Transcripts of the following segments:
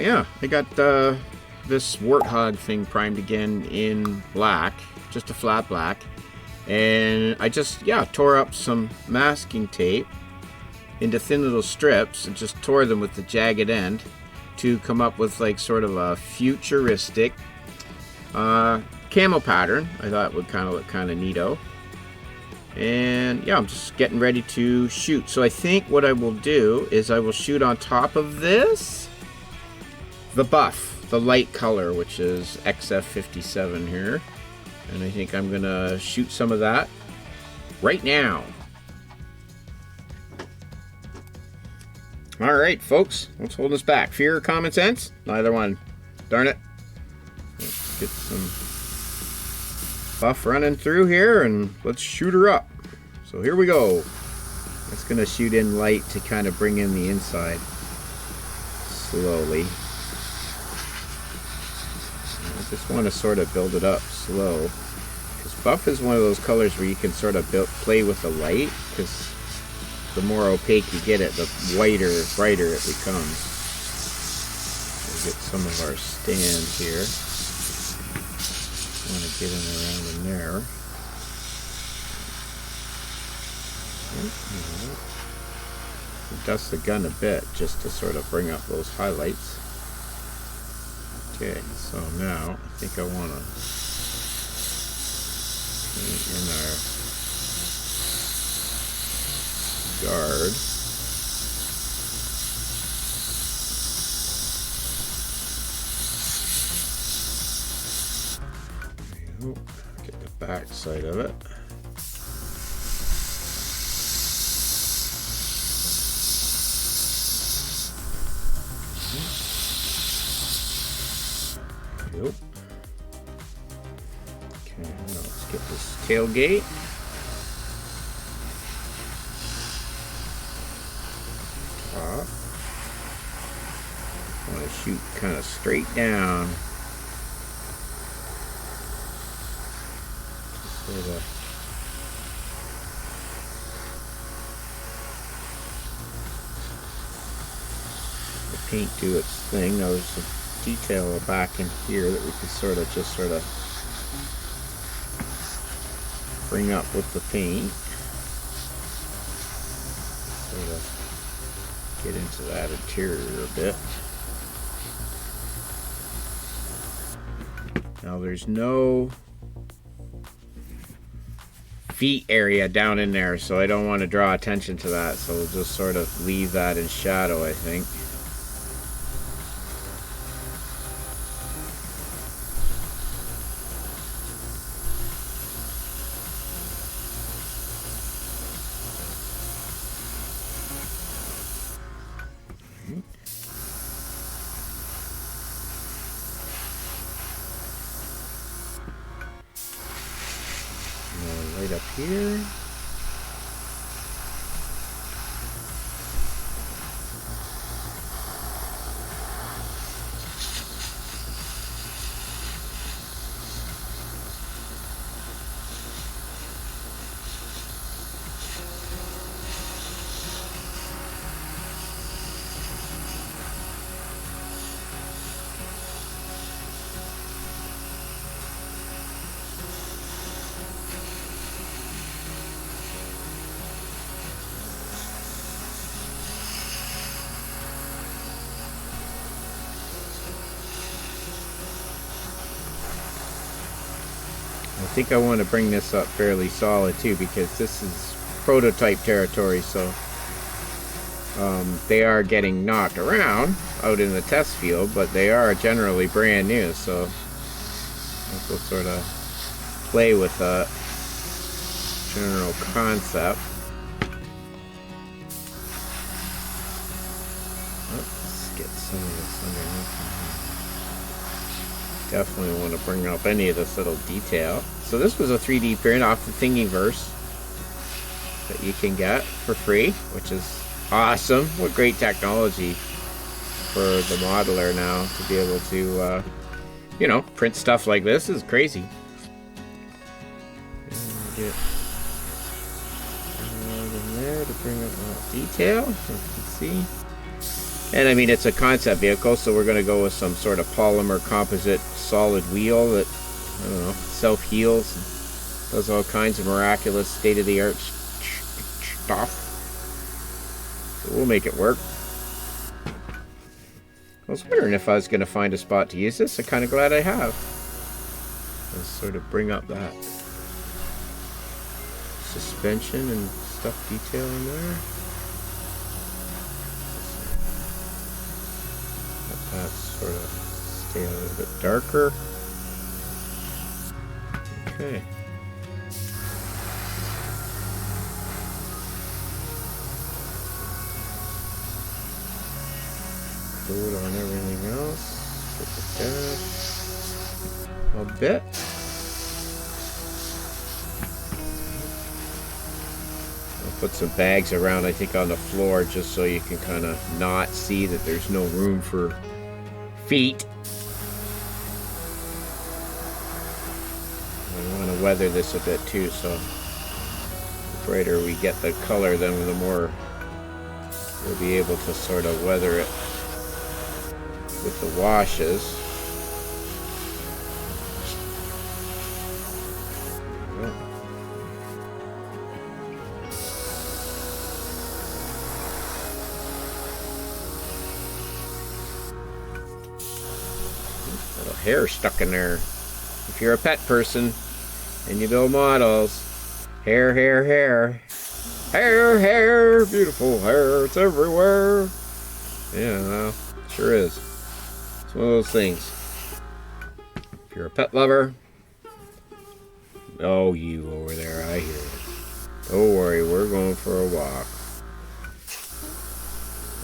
yeah, I got this warthog thing primed again in black, just a flat black. And I just, yeah, tore up some masking tape into thin little strips and just tore them with the jagged end to come up with like sort of a futuristic camo pattern. I thought would kind of look kind of neato. And yeah, I'm just getting ready to shoot. So I think what I will do is I will shoot on top of this the buff, the light color, which is XF57 here. And I think I'm gonna shoot some of that right now. All right, folks, what's holding us back? Fear or common sense? Neither one. Darn it. Let's get some buff running through here and let's shoot her up. So here we go. It's gonna shoot in light to kind of bring in the inside slowly. I just want to sort of build it up slow, because buff is one of those colors where you can sort of play with the light, because the more opaque you get it, the whiter, brighter it becomes. We'll get some of our stand here. Want to get in around in there. Dust the gun a bit just to sort of bring up those highlights. Okay, so now I think I want to paint in our guard. Get the back side of it. Yep. Okay, now let's get this tailgate. Top. I want to shoot kind of straight down. Sort of the paint do its thing. Now there's a detail back in here that we can sort of bring up with the paint. Sort of get into that interior a bit. Now there's no feet area down in there, so I don't want to draw attention to that, so we'll just sort of leave that in shadow, I think. Right up here. I think I want to bring this up fairly solid too, because this is prototype territory, so they are getting knocked around out in the test field, but they are generally brand new, so we'll sort of play with that general concept. Let's get some of this underneath. Definitely want to bring up any of this little detail. So this was a 3D print off the Thingiverse that you can get for free, which is awesome. What great technology for the modeler now to be able to, you know, print stuff like this is crazy. And get in there to bring up more detail, so you can see. And I mean, it's a concept vehicle, so we're going to go with some sort of polymer composite solid wheel that, I don't know, self-heals and does all kinds of miraculous state-of-the-art stuff. So we'll make it work. I was wondering if I was going to find a spot to use this. I'm kind of glad I have. Let's sort of bring up that suspension and stuff detailing there. Let that sort of stay a little bit darker. Okay. Coat on everything else. Get it down a bit. I'll put some bags around, I think, on the floor just so you can kind of not see that there's no room for feet. I want to weather this a bit too, so the brighter we get the color, then the more we'll be able to sort of weather it with the washes. Little hair stuck in there. If you're a pet person and you build models, hair, hair, hair. Hair, hair, beautiful hair, it's everywhere. Yeah, well, sure is. It's one of those things. If you're a pet lover, oh, you over there, I hear it. Don't worry, we're going for a walk.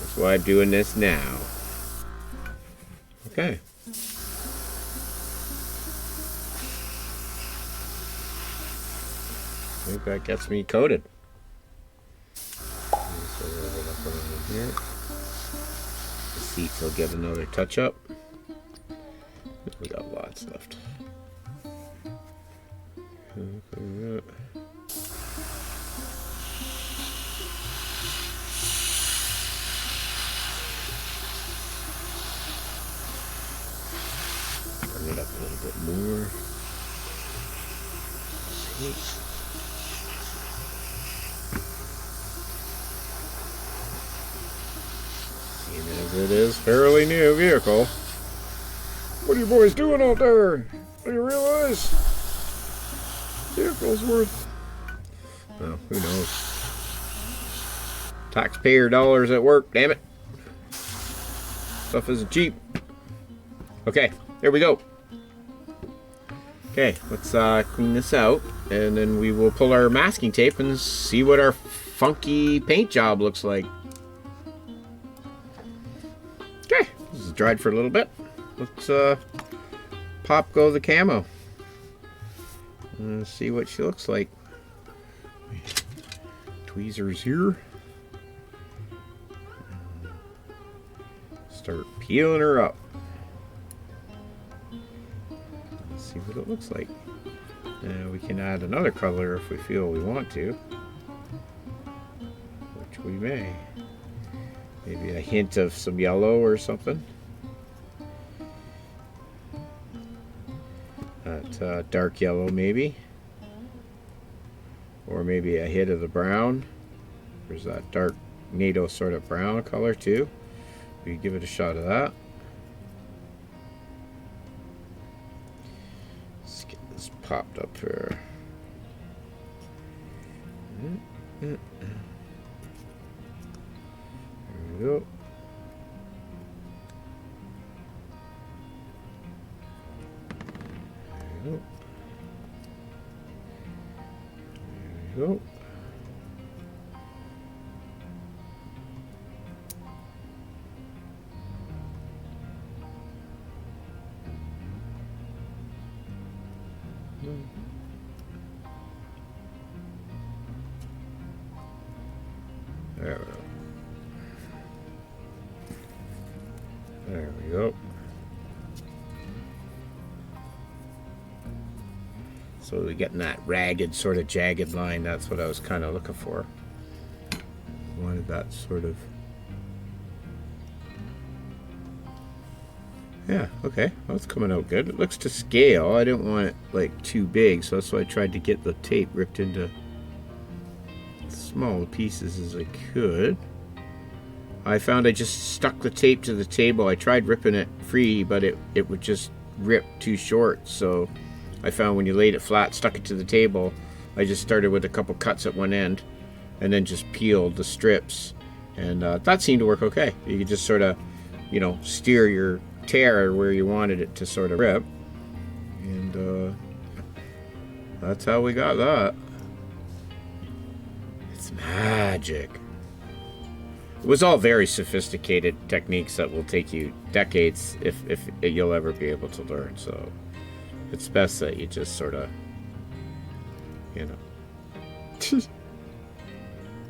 That's why I'm doing this now. Okay. I think that gets me coated. So a little bit up over here. The seats will get another touch up. We got lots left. Bring it up a little bit more. As it is fairly new vehicle. What are you boys doing out there? Do you realize vehicle's worth? Well, who knows? Taxpayer dollars at work, damn it. Stuff isn't cheap. Okay, here we go. Okay, let's clean this out, and then we will pull our masking tape and see what our funky paint job looks like. Okay, this is dried for a little bit. Let's pop go the camo and see what she looks like. Tweezers here. Start peeling her up. Let's see what it looks like. We can add another color if we feel we want to, which we may. Maybe a hint of some yellow or something. That dark yellow maybe. Or maybe a hint of the brown. There's that dark NATO sort of brown color too. We give it a shot of that. Let's get this popped up here. There we go. There we go. There we go. There we go. There we go. So we're getting that ragged, sort of jagged line. That's what I was kind of looking for. Wanted that sort of Yeah, okay. Well, it's coming out good. It looks to scale. I didn't want it like too big, so that's why I tried to get the tape ripped into small pieces as I could. I found I just stuck the tape to the table. I tried ripping it free, but it would just rip too short. So I found when you laid it flat, stuck it to the table, I just started with a couple cuts at one end and then just peeled the strips. And that seemed to work okay. You could just sort of, you know, steer your tear where you wanted it to sort of rip. And that's how we got that. It's magic. It was all very sophisticated techniques that will take you decades if you'll ever be able to learn. So it's best that you just sort of, you know.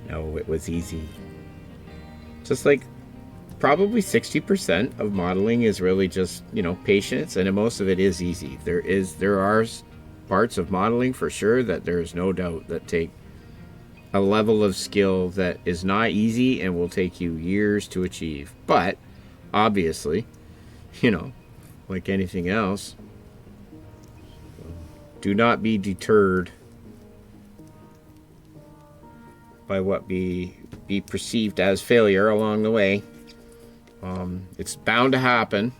No, it was easy. Just like probably 60% of modeling is really just, you know, patience, and most of it is easy. There are parts of modeling for sure that there is no doubt that take a level of skill that is not easy and will take you years to achieve. But obviously, you know, like anything else, do not be deterred by what be perceived as failure along the way. It's bound to happen.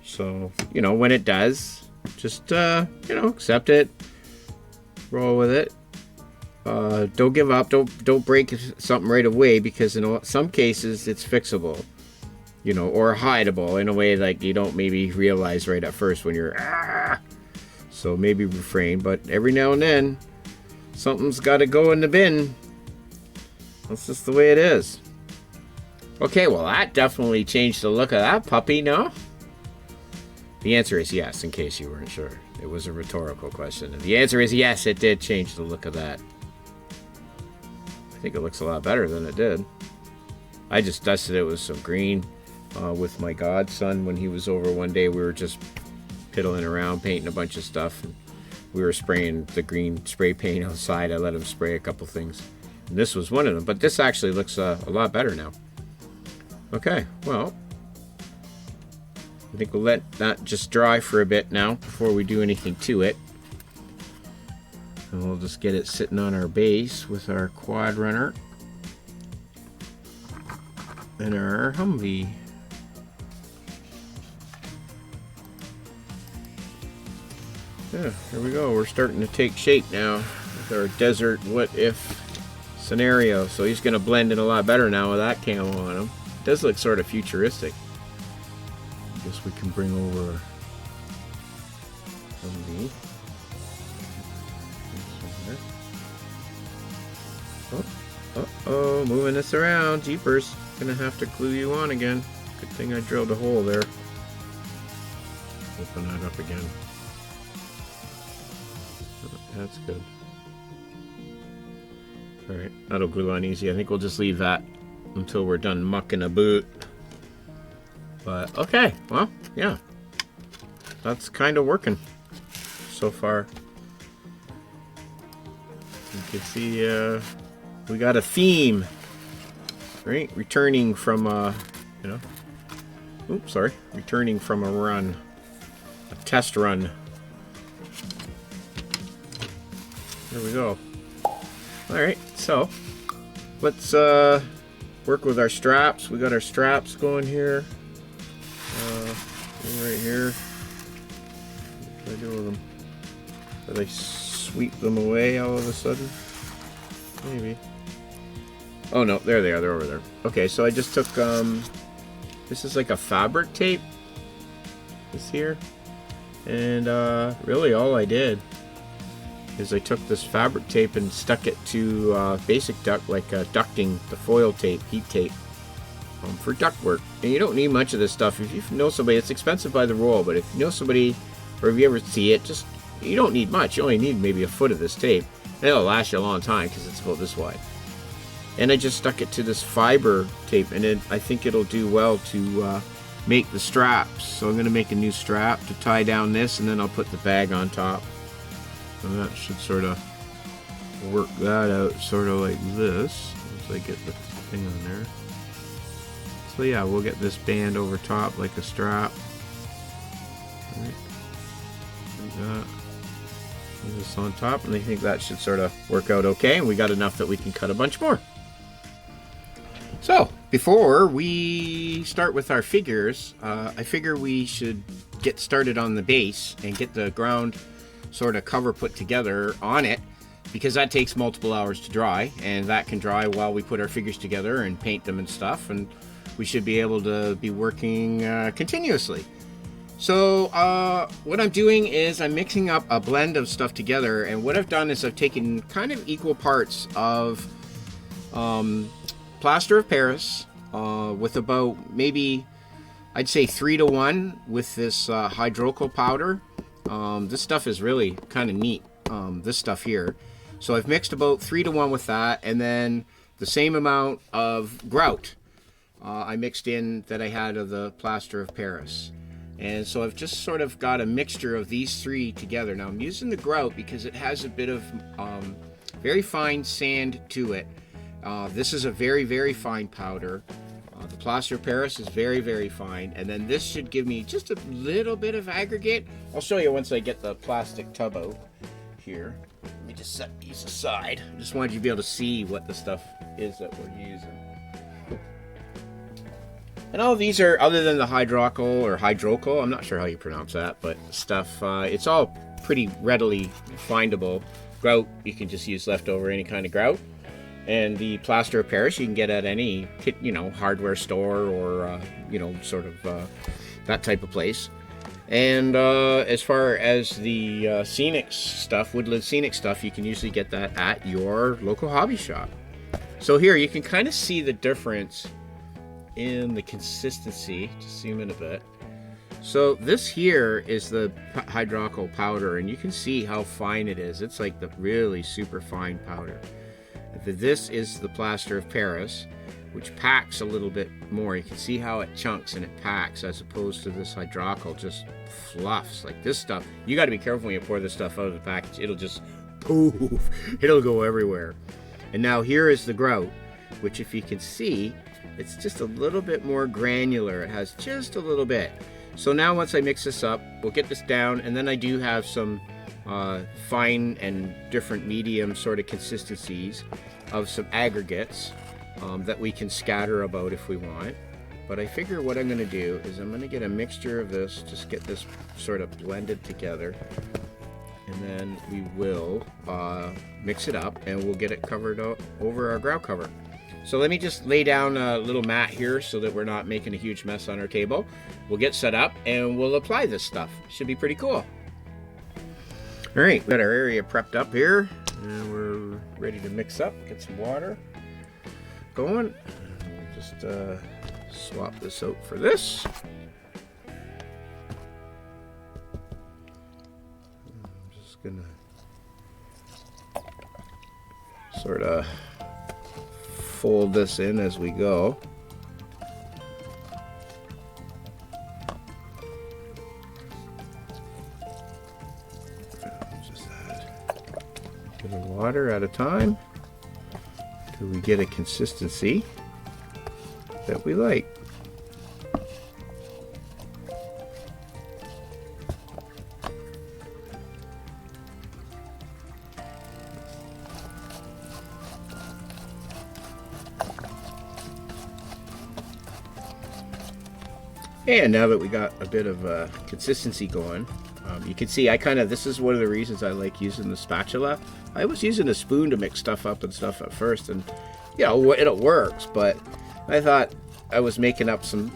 So, you know, when it does, just, you know, accept it, roll with it. Don't give up. Don't break something right away, because in some cases it's fixable, you know, or hideable in a way like you don't maybe realize right at first when you're so maybe refrain. But every now and then something's got to go in the bin. That's just the way it is. Okay, well, that definitely changed the look of that puppy, no? The answer is yes, in case you weren't sure. It was a rhetorical question. And the answer is yes, it did change the look of that. I think it looks a lot better than it did. I just dusted it with some green with my godson when he was over one day. We were just piddling around, painting a bunch of stuff. And we were spraying the green spray paint outside. I let him spray a couple things. And this was one of them. But this actually looks a lot better now. Okay, well, I think we'll let that just dry for a bit now before we do anything to it. And we'll just get it sitting on our base with our quad runner and our Humvee. Yeah, here we go. We're starting to take shape now with our desert what if scenario. So he's going to blend in a lot better now with that camo on him. It does look sort of futuristic. I guess we can bring over Humvee. Uh-oh, moving this around. Jeepers. Gonna have to glue you on again. Good thing I drilled a hole there. Open that up again. That's good. Alright, that'll glue on easy. I think we'll just leave that until we're done mucking a boot. But, okay, well, yeah. That's kind of working so far. You can see, we got a theme, right? Returning from, you know, oops, sorry. Returning from a run, a test run. There we go. All right, so let's work with our straps. We got our straps going here. Right here. What do I do with them? Did I sweep them away all of a sudden? Maybe. Oh no, there they are. They're over there. Okay, so I just took this is like a fabric tape. This here, and really all I did is I took this fabric tape and stuck it to basic duct, like ducting, the foil tape, heat tape, for duct work. And you don't need much of this stuff. If you know somebody, it's expensive by the roll, but if you know somebody, or if you ever see it, just, you don't need much. You only need maybe a foot of this tape. And it'll last you a long time because it's about this wide. And I just stuck it to this fiber tape, and I think it'll do well to make the straps. So I'm going to make a new strap to tie down this, and then I'll put the bag on top. And that should sort of work that out sort of like this. Once I get the thing on there. So yeah, we'll get this band over top like a strap. Right. Like that. Put this on top, and I think that should sort of work out okay. And we got enough that we can cut a bunch more. So before we start with our figures, I figure we should get started on the base and get the ground sort of cover put together on it, because that takes multiple hours to dry, and that can dry while we put our figures together and paint them and stuff, and we should be able to be working continuously. So what I'm doing is I'm mixing up a blend of stuff together, and what I've done is I've taken kind of equal parts of plaster of Paris with about maybe, I'd say 3 to 1 with this hydrocal powder. This stuff is really kind of neat, this stuff here. So I've mixed about 3 to 1 with that, and then the same amount of grout I mixed in that I had of the plaster of Paris. And so I've just sort of got a mixture of these three together. Now I'm using the grout because it has a bit of very fine sand to it. This is a very, very fine powder. The plaster of Paris is very, very fine. And then this should give me just a little bit of aggregate. I'll show you once I get the plastic tub out here. Let me just set these aside. I just wanted you to be able to see what the stuff is that we're using. And all of these are, other than the hydrocal, I'm not sure how you pronounce that, but stuff, it's all pretty readily findable. Grout, you can just use leftover any kind of grout. And the plaster of Paris you can get at any, hardware store or, sort of that type of place. And as far as the scenic stuff, woodland scenic stuff, you can usually get that at your local hobby shop. So here you can kind of see the difference in the consistency. Just zoom in a bit. So this here is the hydrocal powder, and you can see how fine it is. It's like the really super fine powder. This is the plaster of Paris, which packs a little bit more. You can see how it chunks and it packs, as opposed to this hydrocal just fluffs. Like this stuff, you got to be careful when you pour this stuff out of the package. It'll just poof, it'll go everywhere. And now here is the grout, which if you can see, it's just a little bit more granular. It has just a little bit. So now once I mix this up, we'll get this down, and then I do have some fine and different medium sort of consistencies of some aggregates that we can scatter about if we want. But I figure what I'm going to do is I'm going to get a mixture of this, just get this sort of blended together, and then we will mix it up and we'll get it covered over our grout cover. So let me just lay down a little mat here so that we're not making a huge mess on our table. We'll get set up and we'll apply this stuff. Should be pretty cool. All right, we've got our area prepped up here, and we're ready to mix up, get some water going. We'll just swap this out for this. I'm just gonna sort of fold this in as we go. Water at a time till we get a consistency that we like. And now that we got a bit of consistency going, you can see this is one of the reasons I like using the spatula. I was using a spoon to mix stuff up and stuff at first, and it works, but I thought I was making up some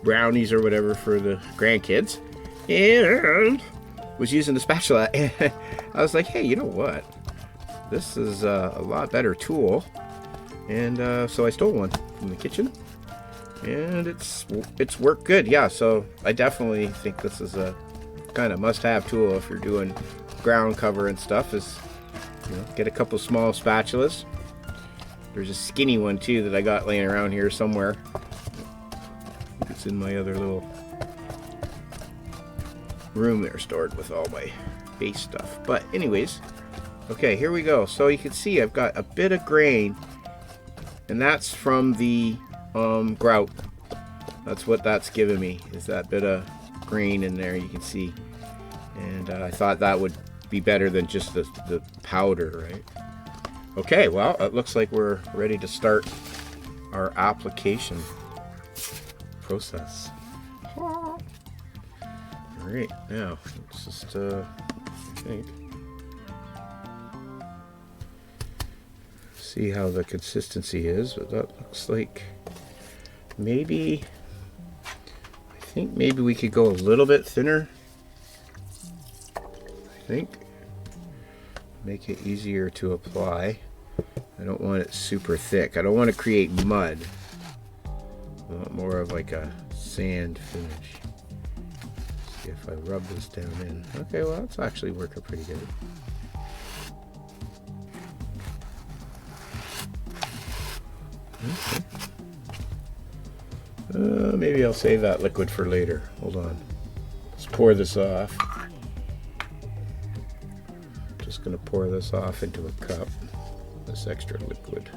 brownies or whatever for the grandkids, and was using the spatula, and I was like, hey, you know what? This is a lot better tool, and so I stole one from the kitchen, and it's worked good. Yeah, so I definitely think this is a kind of must-have tool if you're doing ground cover and stuff. Is get a couple small spatulas. There's a skinny one too that I got laying around here somewhere. It's in my other little room there, stored with all my base stuff. But anyways, okay, here we go. So you can see I've got a bit of grain, and that's from the grout That's what that's giving me, is that bit of grain in there, you can see. And I thought that would be better than just the powder, right? Okay, well, it looks like we're ready to start our application process. All right, now let's just I think see how the consistency is, but that looks like maybe, I think maybe we could go a little bit thinner. I think make it easier to apply. I don't want it super thick. I don't want to create mud. I want more of like a sand finish. See if I rub this down in. Okay, well, it's actually working pretty good. Okay. Maybe I'll save that liquid for later. Hold on. Let's pour this off. Just going to pour this off into a cup, this extra liquid.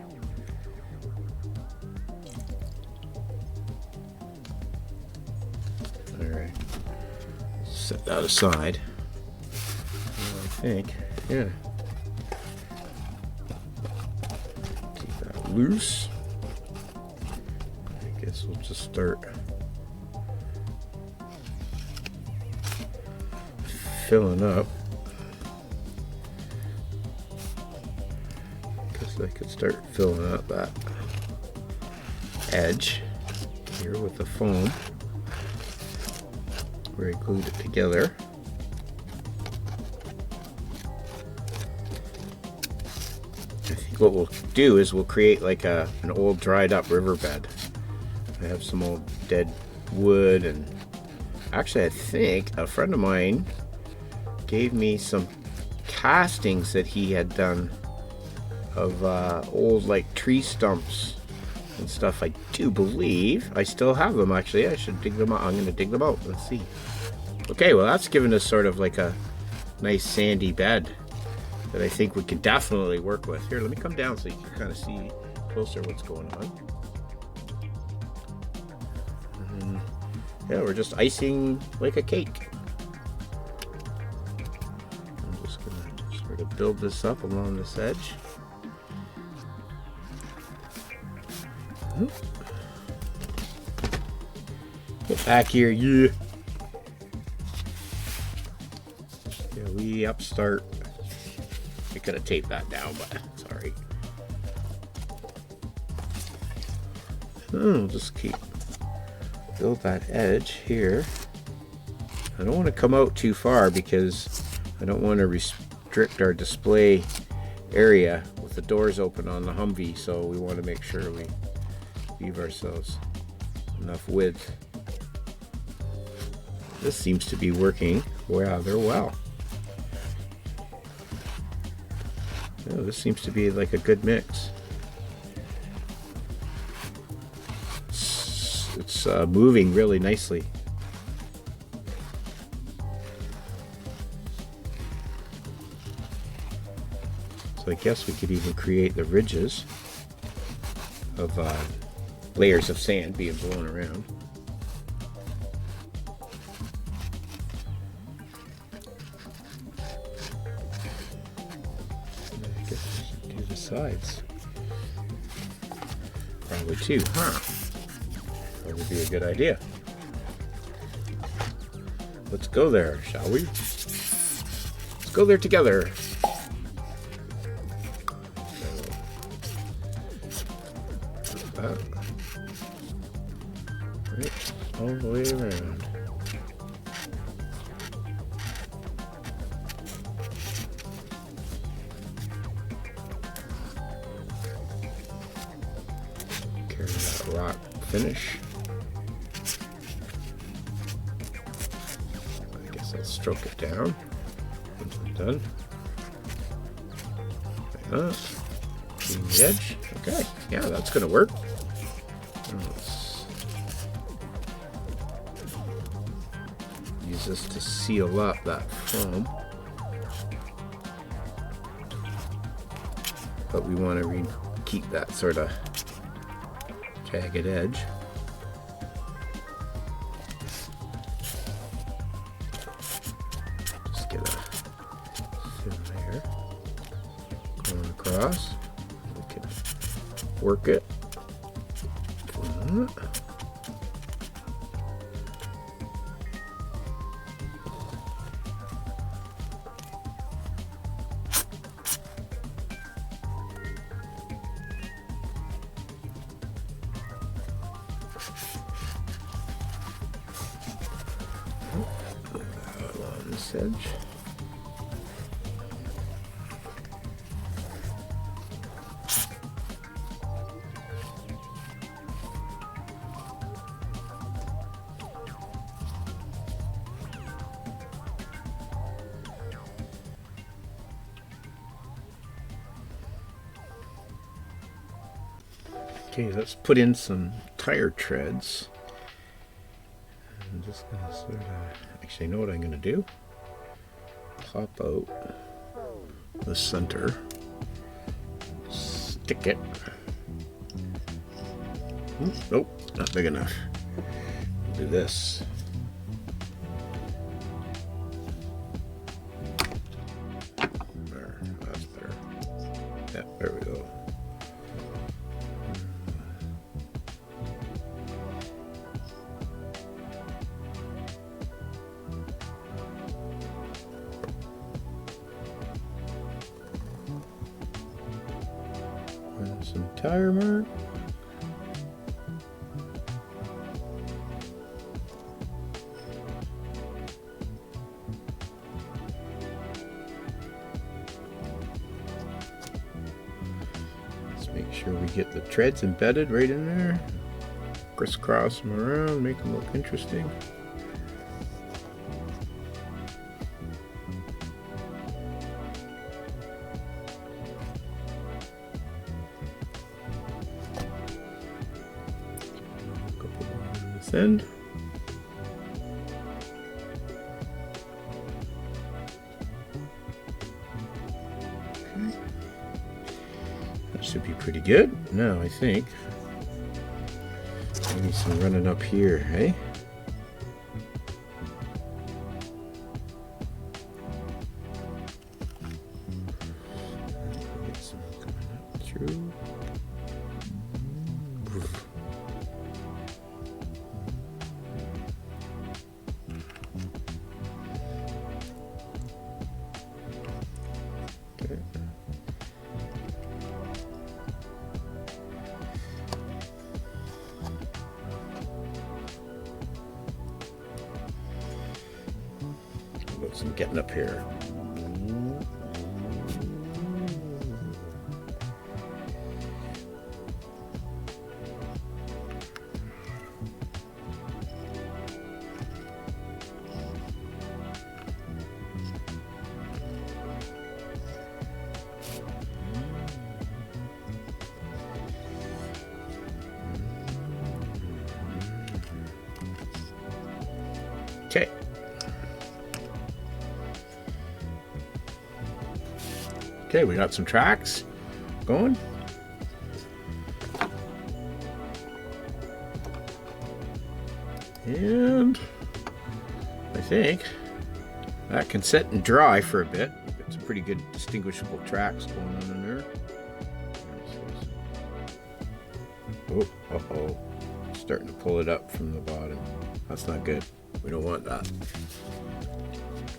All right, set that aside. I think, yeah, keep that loose. I guess we'll just start filling up. I could start filling up that edge here with the foam where I glued it together. I think what we'll do is we'll create like an old dried up riverbed. I have some old dead wood, and actually I think a friend of mine gave me some castings that he had done of old like tree stumps and stuff. I do believe I still have them. Actually, I should dig them out. I'm going to dig them out. Let's see. Okay, well, that's given us sort of like a nice sandy bed that I think we can definitely work with. Here, let me come down so you can kind of see closer what's going on. And yeah, we're just icing like a cake. I'm just going to sort of build this up along this edge. Get back here, yeah. Yeah, we upstart. I could have taped that down, but sorry. Oh, just build that edge here. I don't want to come out too far because I don't want to restrict our display area with the doors open on the Humvee, so we want to make sure we leave ourselves enough width. This seems to be working rather well. Yeah, this seems to be like a good mix. It's moving really nicely. So I guess we could even create the ridges of layers of sand being blown around. I guess we should do the sides. Probably too, huh? That would be a good idea. Let's go there, shall we? Let's go there together. Right, all the way around. Carry that rock finish. I guess I'll stroke it down once I'm done. Like that. Clean the edge. Okay, yeah, that's gonna work. Let's use this to seal up that foam. But we want to keep that sort of jagged edge. across. We can work it. On this edge. Okay, let's put in some tire treads. I'm just gonna sort of, actually, I know what I'm gonna do. Pop out the center, stick it. Nope, not big enough. Do this. There, that's better. Yeah, there we go. And some tire mark. Let's make sure we get the treads embedded right in there. Crisscross them around, make them look interesting. End. Okay. That should be pretty good. Now I think maybe some running up here, hey? Get some coming up through. Okay. Got some getting up here. Okay. Okay, we got some tracks going. And I think that can sit and dry for a bit. Got some pretty good distinguishable tracks going on in there. Oh, uh-oh. Starting to pull it up from the bottom. That's not good. We don't want that.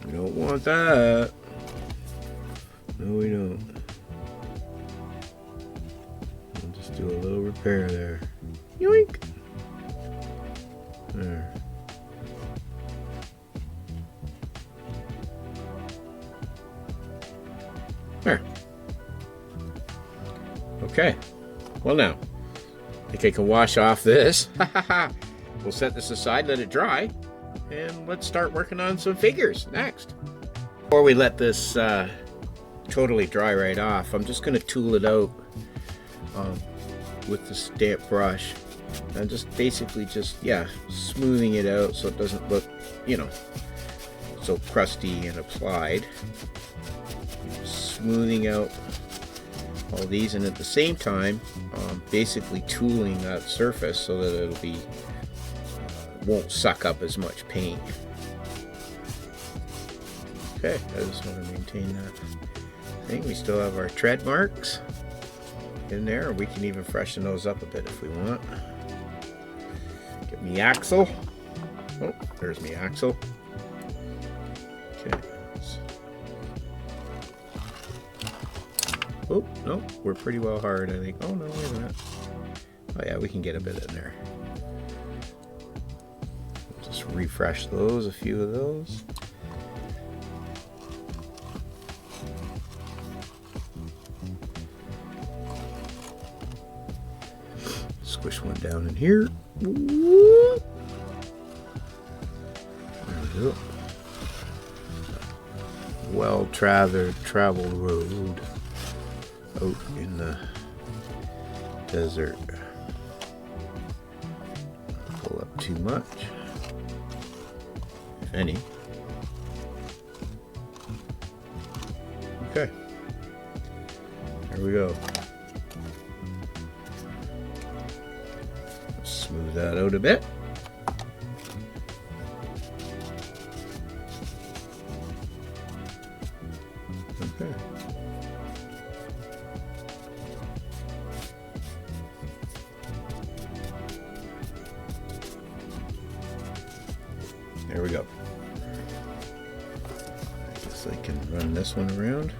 We don't want that. No, we don't. We'll just do a little repair there. Yoink! There. There. Okay. Well now, I think I can wash off this. We'll set this aside, let it dry, and let's start working on some figures next. Before we let this totally dry right off, I'm just going to tool it out with the stamp brush. And just basically smoothing it out so it doesn't look, so crusty and applied. Smoothing out all these, and at the same time basically tooling that surface so that it'll be won't suck up as much paint. Okay, I just want to maintain that thing. We still have our tread marks in there. We can even freshen those up a bit if we want. Get me axle. Oh, there's me axle. Okay. Oh, no, we're pretty well hard, I think. Oh, no, wait a minute. Oh, yeah, we can get a bit in there. Just refresh those, a few of those. Squish one down in here. There we go. Well-traveled road out in the desert. Pull up too much, if any. Okay, there we go. Smooth that out a bit. Okay. There we go. I guess I can run this one around.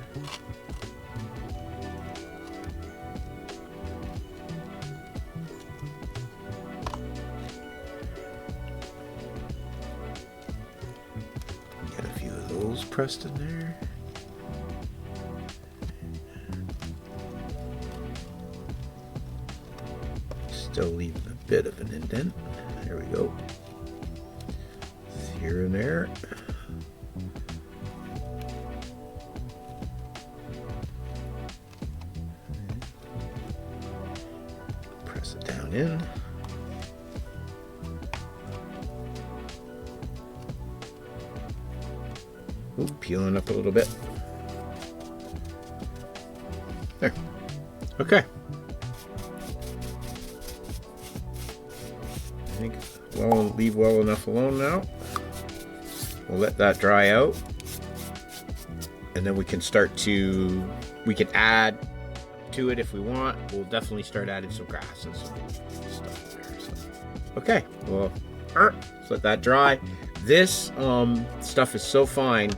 Get a few of those pressed in there. Still leaving a bit of an indent. There we go. Here and there. Press it down in. Ooh, peeling up a little bit. There. Okay. I think we'll leave well enough alone now. We'll let that dry out, and then we can add to it if we want. We'll definitely start adding some grass and some stuff there. So. Okay, well, let's let that dry. This stuff is so fine.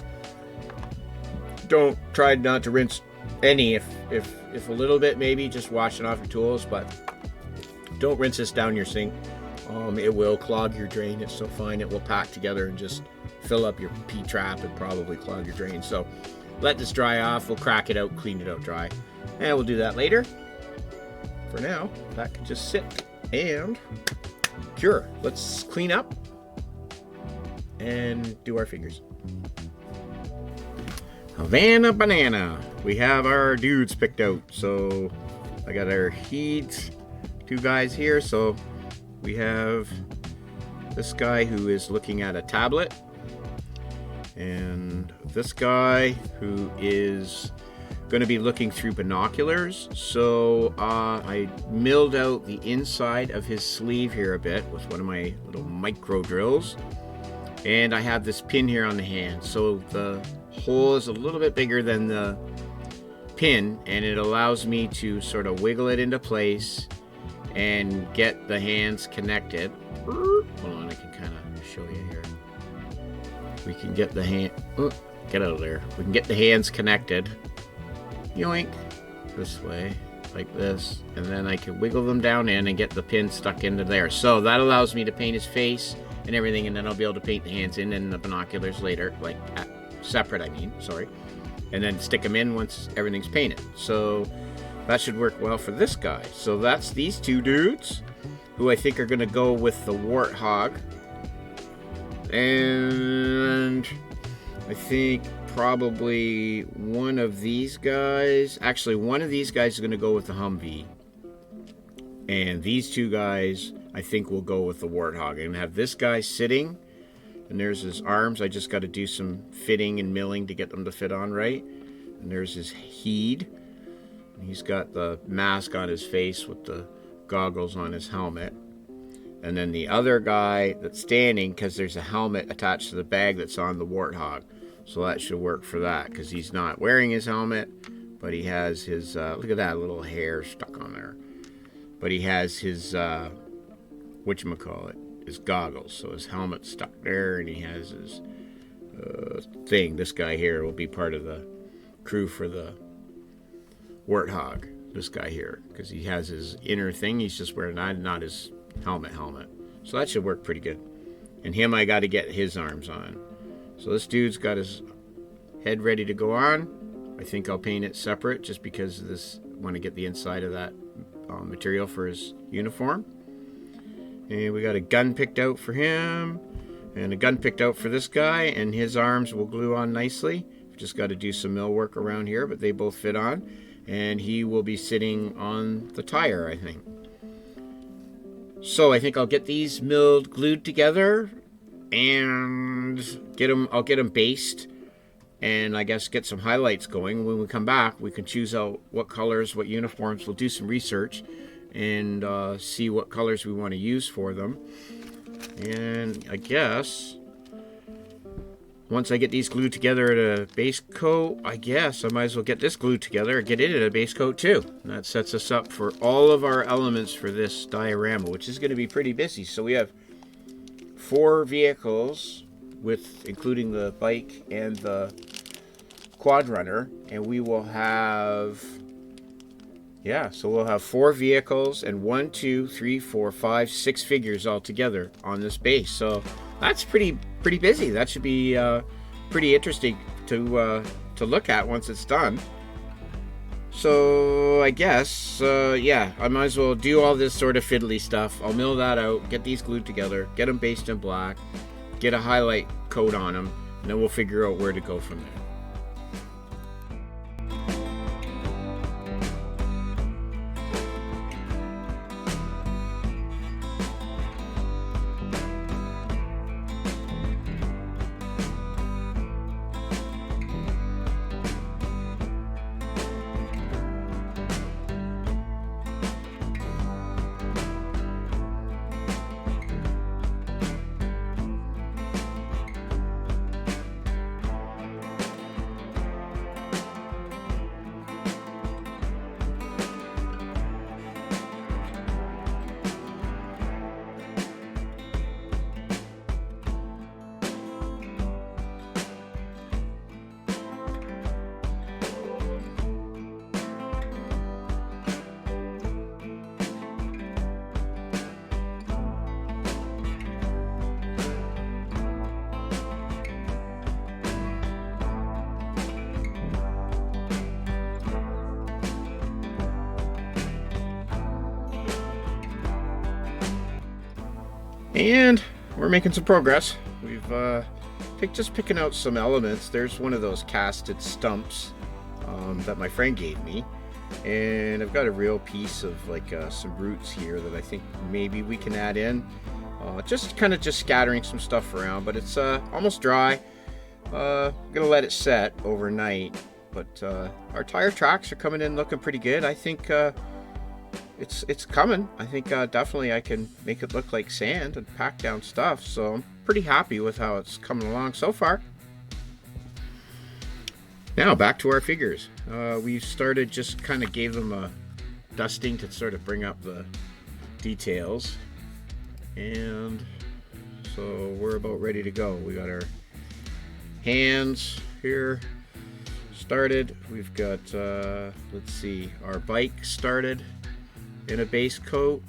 Don't try not to rinse any. If a little bit, maybe just wash it off your tools, but don't rinse this down your sink. It will clog your drain. It's so fine, it will pack together and just fill up your P-trap and probably clog your drain. So let this dry off. We'll crack it out, clean it out dry, and we'll do that later. For now, that can just sit and cure. Let's clean up and do our figures. Havana Banana. We have our dudes picked out. So I got our Heeds, two guys here. So we have this guy who is looking at a tablet, and this guy who is going to be looking through binoculars. So I milled out the inside of his sleeve here a bit with one of my little micro drills, and I have this pin here on the hand. So the hole is a little bit bigger than the pin, and it allows me to sort of wiggle it into place and get the hands connected. Hold on, I can kind of show you here. We can get the hand, get out of there. We can get the hands connected. Yoink, this way, like this, and then I can wiggle them down in and get the pin stuck into there. So that allows me to paint his face and everything, and then I'll be able to paint the hands in and the binoculars later, like separate, I mean, sorry, and then stick them in once everything's painted. So that should work well for this guy. So that's these two dudes, who I think are going to go with the Warthog. And I think probably one of these guys, actually one of these guys is going to go with the Humvee. And these two guys, I think, will go with the Warthog. I'm going to have this guy sitting, and there's his arms. I just got to do some fitting and milling to get them to fit on right. And there's his head. He's got the mask on his face with the goggles on his helmet. And then the other guy that's standing, because there's a helmet attached to the bag that's on the Warthog. So that should work for that, because he's not wearing his helmet, but he has his, look at that little hair stuck on there. But he has his, whatchamacallit, his goggles. So his helmet's stuck there, and he has his thing. This guy here will be part of the crew for the Warthog. This guy here, because he has his inner thing. He's just wearing not his helmet. So that should work pretty good. And him, I got to get his arms on. So this dude's got his head ready to go on. I think I'll paint it separate just because of this. I want to get the inside of that material for his uniform. And we got a gun picked out for him, and a gun picked out for this guy, and his arms will glue on nicely. We've just got to do some mill work around here, but they both fit on. And he will be sitting on the tire, I think. So I think I'll get these milled, glued together, and I'll get them based, and I guess get some highlights going. When we come back, we can choose out what colors, what uniforms. We'll do some research and see what colors we want to use for them. And I guess once I get these glued together at a base coat, I guess I might as well get this glued together and get it at a base coat too. And that sets us up for all of our elements for this diorama, which is going to be pretty busy. So we have 4 vehicles, including the bike and the quad runner, and we will have, so we'll have 4 vehicles and 1, 2, 3, 4, 5, 6 figures all together on this base. So that's pretty busy. That should be pretty interesting to look at once it's done. So I guess, I might as well do all this sort of fiddly stuff. I'll mill that out, get these glued together, get them based in black, get a highlight coat on them, and then we'll figure out where to go from there. And we're making some progress. We've just picking out some elements. There's one of those casted stumps that my friend gave me, and I've got a real piece of like some roots here that I think maybe we can add in. Just scattering some stuff around, but it's almost dry. I'm gonna let it set overnight, but our tire tracks are coming in looking pretty good. I think it's coming. I think definitely I can make it look like sand and pack down stuff, so I'm pretty happy with how it's coming along so far. Now back to our figures. We started, just kind of gave them a dusting to sort of bring up the details, and so we're about ready to go. We got our hands here started. We've got let's see, our bike started in a base coat,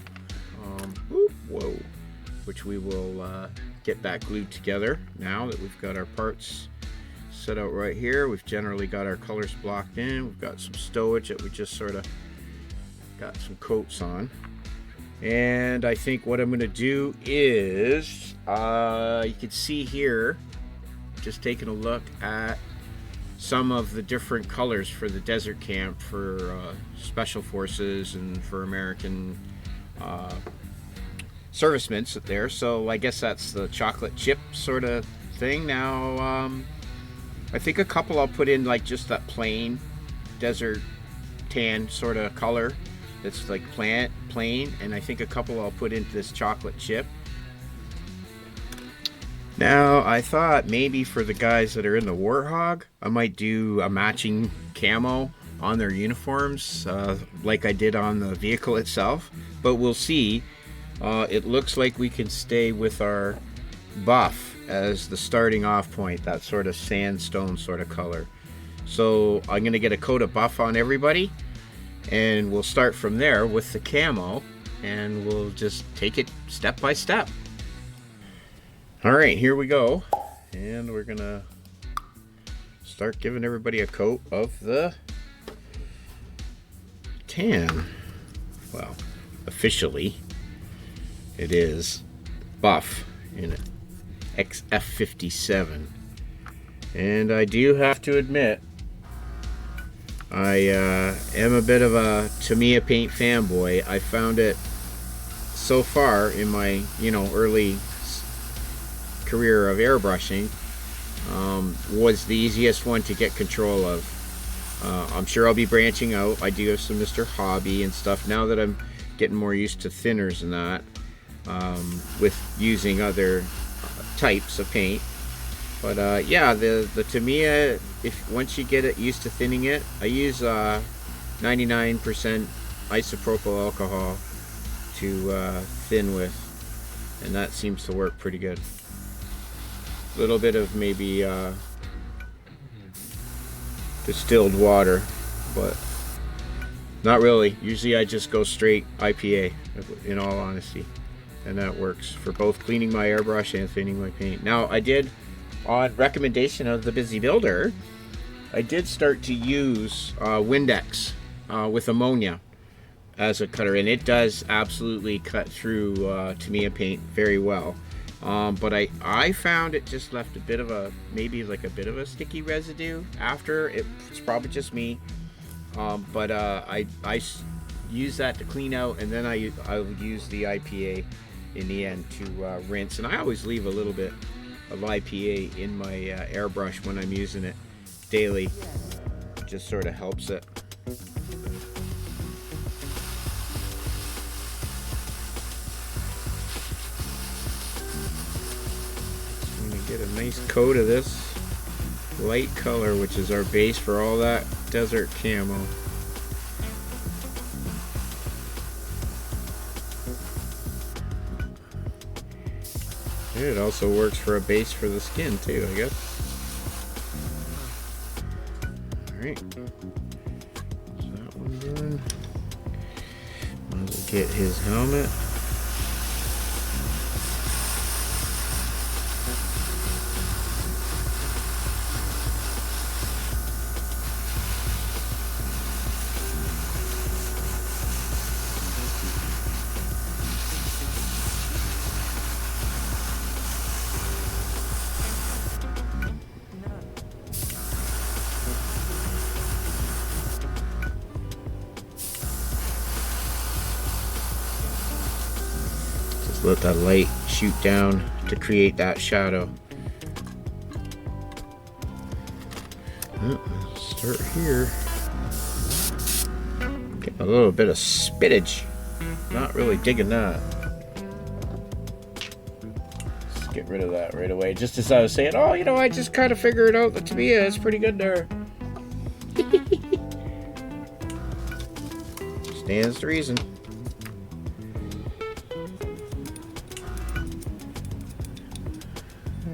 which we will get that glued together now that we've got our parts set out right here. We've generally got our colors blocked in. We've got some stowage that we just sort of got some coats on. And I think what I'm going to do is, you can see here, just taking a look at some of the different colors for the desert camp for special forces and for American servicemen there. So I guess that's the chocolate chip sort of thing. Now I think a couple I'll put in like just that plain desert tan sort of color that's like plain, and I think a couple I'll put into this chocolate chip. Now, I thought maybe for the guys that are in the Warthog, I might do a matching camo on their uniforms like I did on the vehicle itself, but we'll see. It looks like we can stay with our buff as the starting off point, that sort of sandstone sort of color. So I'm gonna get a coat of buff on everybody, and we'll start from there with the camo, and we'll just take it step by step. All right, here we go, and we're gonna start giving everybody a coat of the tan. Well, officially it is buff in XF57, and I do have to admit I am a bit of a Tamiya paint fanboy. I found it so far in my early career of airbrushing was the easiest one to get control of. I'm sure I'll be branching out. I do have some Mr. Hobby and stuff now that I'm getting more used to thinners and that, with using other types of paint. But yeah, the Tamiya, if once you get it used to thinning it, I use 99% isopropyl alcohol to thin with, and that seems to work pretty good. A little bit of maybe distilled water, but not really. Usually I just go straight IPA, in all honesty, and that works for both cleaning my airbrush and thinning my paint. Now I did, on recommendation of the Busy Builder, I did start to use Windex with ammonia as a cutter, and it does absolutely cut through Tamiya paint very well. But I found it just left a bit of a, maybe like a bit of a sticky residue after. It's probably just me. But I use that to clean out, and then I'll use the IPA in the end to rinse. And I always leave a little bit of IPA in my airbrush when I'm using it daily. It just sort of helps it. I'm gonna get a nice coat of this light color, which is our base for all that desert camo. It also works for a base for the skin too, I guess. Alright. So that one's done. Might as well get his helmet. Let that light shoot down to create that shadow. Start here. Getting a little bit of spittage. Not really digging that. Let's get rid of that right away. Just as I was saying, oh, I just kind of figured out that Tamiya is pretty good there. Stands to reason.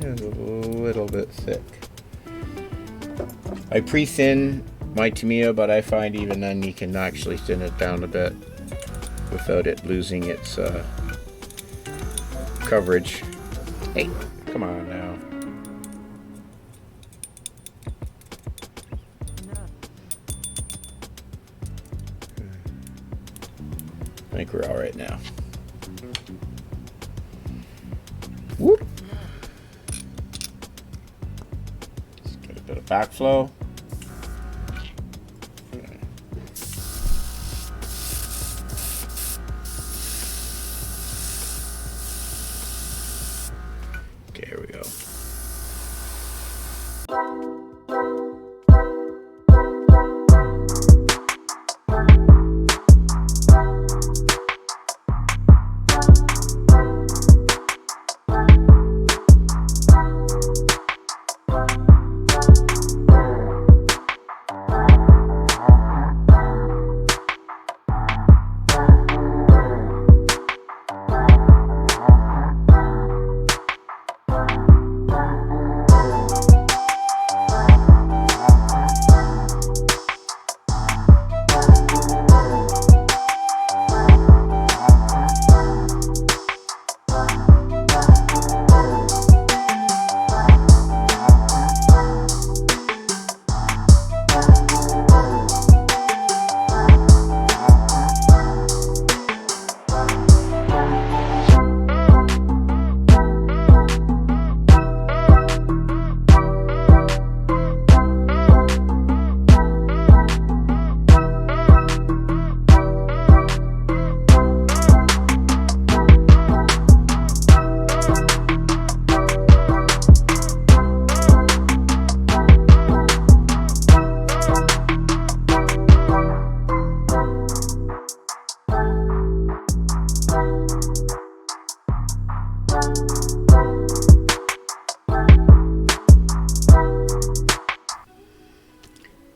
It's a little bit thick. I pre-thin my Tamiya, but I find even then you can actually thin it down a bit without it losing its coverage. Hey, come on now. I think we're all right now. Whoop. Bit of backflow. Okay, here we go.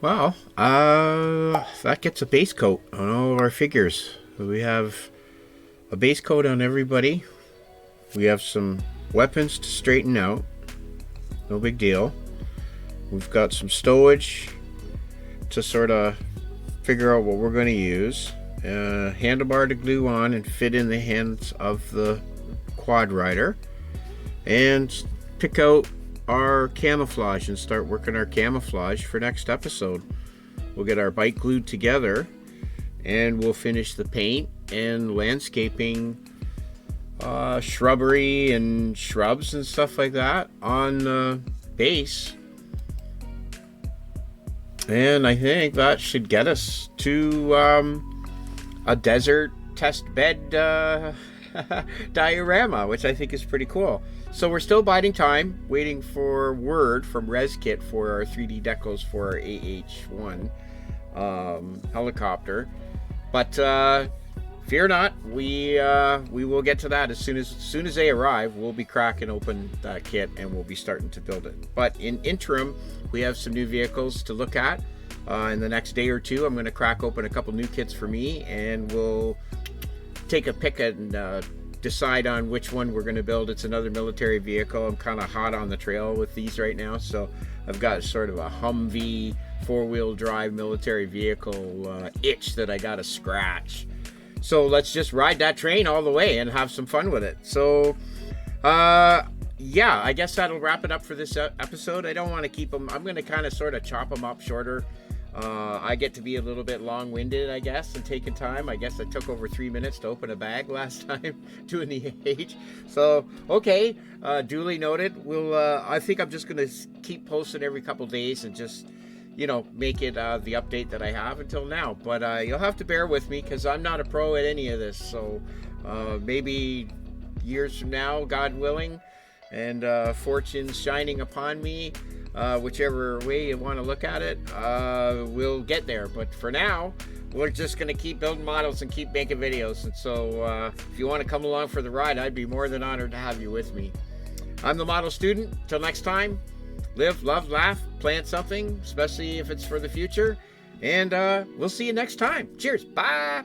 Well, that gets a base coat on all of our figures. So we have a base coat on everybody. We have some weapons to straighten out. No big deal. We've got some stowage to sort of figure out what we're going to use. Handlebar to glue on and fit in the hands of the quad rider. And pick out our camouflage and start working our camouflage for next episode. We'll get our bike glued together and we'll finish the paint and landscaping, shrubbery and shrubs and stuff like that on the base. And I think that should get us to a desert test bed diorama, which I think is pretty cool. So we're still biding time, waiting for word from ResKit for our 3D decals for our AH-1 helicopter. But fear not, we will get to that as soon as they arrive. We'll be cracking open that kit and we'll be starting to build it. But in interim, we have some new vehicles to look at. In the next day or two, I'm going to crack open a couple new kits for me, and we'll take a pick and decide on which one we're going to build. It's another military vehicle. I'm kind of hot on the trail with these right now, so I've got sort of a Humvee four-wheel drive military vehicle itch that I got to scratch. So let's just ride that train all the way and have some fun with it. So yeah, I guess that'll wrap it up for this episode. I don't want to keep them. I'm going to kind of sort of chop them up shorter. I get to be a little bit long-winded, I guess, and taking time. I guess I took over 3 minutes to open a bag last time doing the AH. So, okay, duly noted. I think I'm just going to keep posting every couple days and just, make it the update that I have until now. But you'll have to bear with me because I'm not a pro at any of this. So maybe years from now, God willing, and fortune's shining upon me, whichever way you want to look at it, we'll get there. But for now, we're just going to keep building models and keep making videos. And so if you want to come along for the ride, I'd be more than honored to have you with me. I'm the Model Student. Till next time, live, love, laugh, plant something, especially if it's for the future. And we'll see you next time. Cheers. Bye.